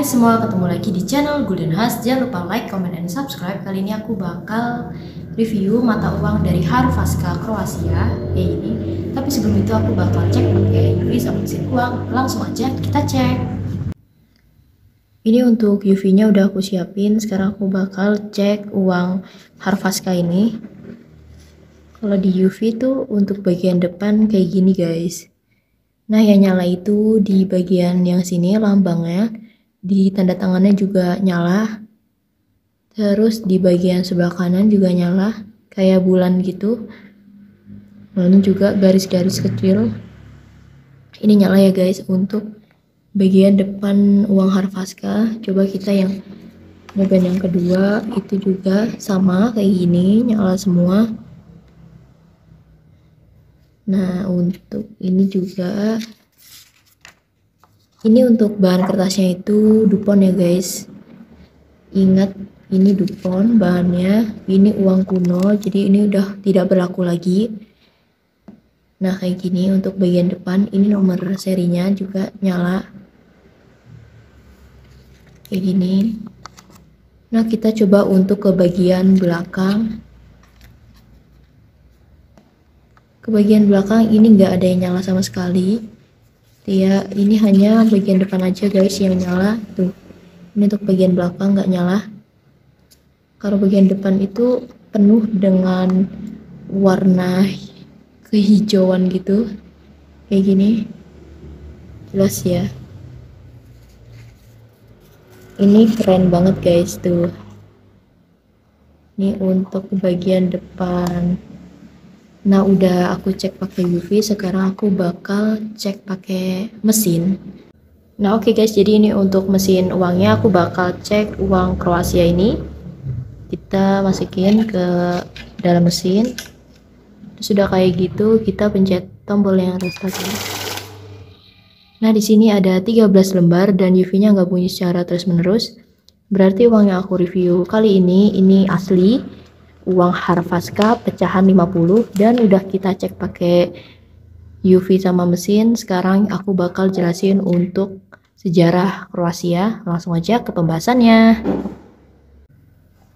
Hai semua, ketemu lagi di channel Golden Has. Jangan lupa like, comment, and subscribe. Kali ini aku bakal review mata uang dari Hrvatska Kroasia kayak gini. Tapi sebelum itu aku bakal cek pakai UV sama mesin uang. Langsung aja kita cek. Ini untuk UV-nya udah aku siapin. Sekarang aku bakal cek uang Hrvatska ini. Kalau di UV tuh untuk bagian depan kayak gini guys. Nah yang nyala itu di bagian yang sini lambangnya. Di tanda tangannya juga nyala, terus di bagian sebelah kanan juga nyala kayak bulan gitu, lalu juga garis-garis kecil ini nyala ya guys. Untuk bagian depan uang Hrvatska, coba kita yang bagian yang kedua itu juga sama kayak gini, nyala semua. Nah untuk ini juga, ini untuk bahan kertasnya itu Dupont ya guys. Ingat ini Dupont bahannya, ini uang kuno, jadi ini udah tidak berlaku lagi. Nah kayak gini untuk bagian depan, ini nomor serinya juga nyala kayak gini. Nah kita coba untuk ke bagian belakang. Ke bagian belakang ini nggak ada yang nyala sama sekali. Ya ini hanya bagian depan aja guys yang nyala tuh. Ini untuk bagian belakang nggak nyala. Kalau bagian depan itu penuh dengan warna kehijauan gitu kayak gini, jelas ya. Ini keren banget guys tuh. Ini untuk bagian depan. Nah udah aku cek pakai UV, sekarang aku bakal cek pakai mesin. Nah oke guys, jadi ini untuk mesin uangnya aku bakal cek uang Kroasia ini. Kita masukin ke dalam mesin. Sudah kayak gitu, kita pencet tombol yang restart ya. Nah di sini ada 13 lembar dan UV-nya nggak bunyi secara terus-menerus. Berarti uang yang aku review kali ini asli. Uang Hrvatska pecahan 50 dan udah kita cek pakai UV sama mesin. Sekarang aku bakal jelasin untuk sejarah Kroasia. Langsung aja ke pembahasannya.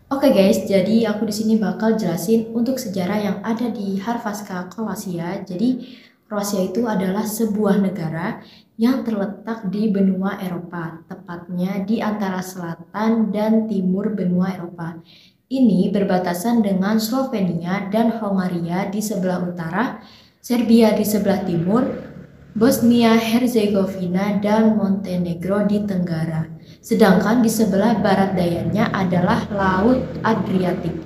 Oke guys, jadi aku di sini bakal jelasin untuk sejarah yang ada di Hrvatska Kroasia. Jadi Kroasia itu adalah sebuah negara yang terletak di benua Eropa, tepatnya di antara selatan dan timur benua Eropa. Ini berbatasan dengan Slovenia dan Hongaria di sebelah utara, Serbia di sebelah timur, Bosnia-Herzegovina dan Montenegro di tenggara. Sedangkan di sebelah barat dayanya adalah Laut Adriatik.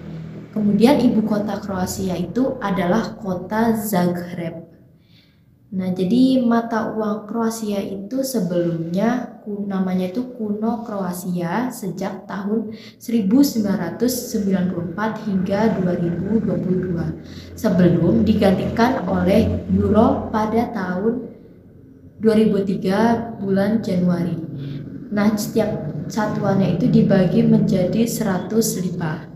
Kemudian ibu kota Kroasia itu adalah kota Zagreb. Nah, jadi mata uang Kroasia itu sebelumnya namanya itu kuno Kroasia sejak tahun 1994 hingga 2022 sebelum digantikan oleh euro pada tahun 2003 bulan Januari. Nah, setiap satuannya itu dibagi menjadi 100 lira.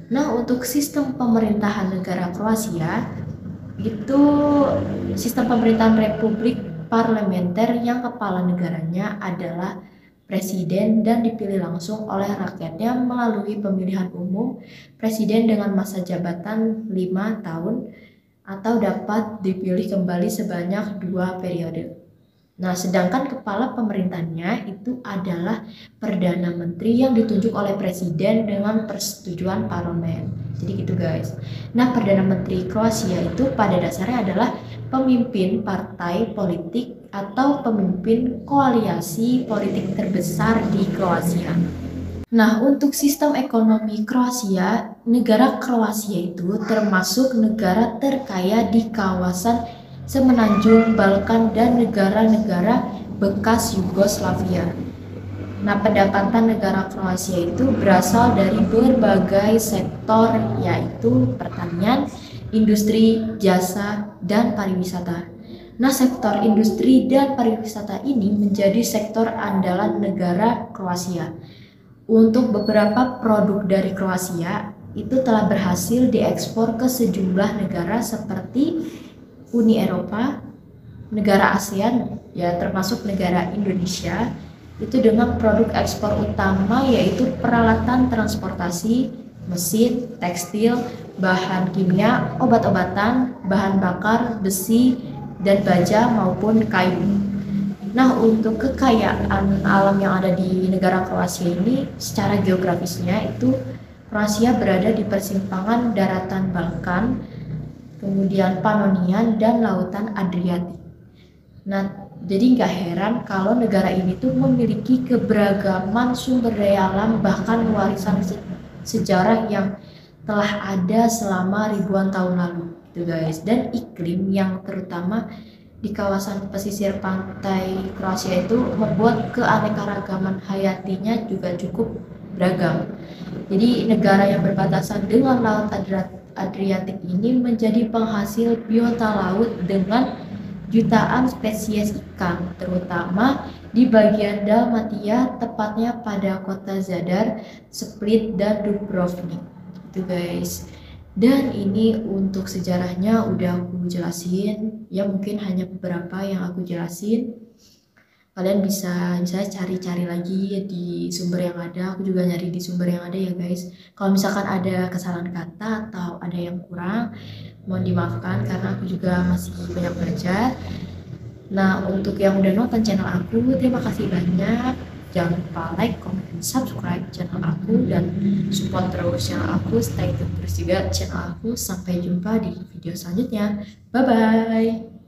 Nah, untuk sistem pemerintahan negara Kroasia itu sistem pemerintahan republik parlementer yang kepala negaranya adalah presiden dan dipilih langsung oleh rakyatnya melalui pemilihan umum. Presiden dengan masa jabatan 5 tahun atau dapat dipilih kembali sebanyak 2 periode. Nah, sedangkan kepala pemerintahnya itu adalah Perdana Menteri yang ditunjuk oleh presiden dengan persetujuan parlemen. Jadi gitu guys. Nah, Perdana Menteri Kroasia itu pada dasarnya adalah pemimpin partai politik atau pemimpin koalisi politik terbesar di Kroasia. Nah, untuk sistem ekonomi Kroasia, negara Kroasia itu termasuk negara terkaya di kawasan Semenanjung Balkan dan negara-negara bekas Yugoslavia. Nah, pendapatan negara Kroasia itu berasal dari berbagai sektor, yaitu pertanian, industri, jasa, dan pariwisata. Nah, sektor industri dan pariwisata ini menjadi sektor andalan negara Kroasia. Untuk beberapa produk dari Kroasia itu telah berhasil diekspor ke sejumlah negara seperti Uni Eropa, negara ASEAN, ya termasuk negara Indonesia, itu dengan produk ekspor utama yaitu peralatan transportasi, mesin, tekstil, bahan kimia, obat-obatan, bahan bakar, besi, dan baja maupun kayu. Nah, untuk kekayaan alam yang ada di negara Kroasia ini, secara geografisnya itu Kroasia berada di persimpangan daratan Balkan, kemudian Panonian, dan lautan Adriatik. Nah, jadi nggak heran kalau negara ini tuh memiliki keberagaman sumber daya alam, bahkan warisan sejarah yang telah ada selama ribuan tahun lalu, gitu guys. Dan iklim yang terutama di kawasan pesisir pantai Kroasia itu membuat keanekaragaman hayatinya juga cukup beragam. Jadi negara yang berbatasan dengan Laut Adriatik ini menjadi penghasil biota laut dengan jutaan spesies ikan, terutama di bagian Dalmatia, tepatnya pada kota Zadar, Split, dan Dubrovnik. Itu guys. Dan ini untuk sejarahnya udah aku jelasin, ya mungkin hanya beberapa yang aku jelasin. Kalian bisa cari-cari lagi di sumber yang ada, aku juga nyari di sumber yang ada ya guys. Kalau misalkan ada kesalahan kata atau ada yang kurang, mohon dimaafkan karena aku juga masih banyak belajar. Nah, untuk yang udah nonton channel aku, terima kasih banyak. Jangan lupa like, comment, dan subscribe channel aku dan support terus channel aku. Stay tune terus juga channel aku. Sampai jumpa di video selanjutnya. Bye bye.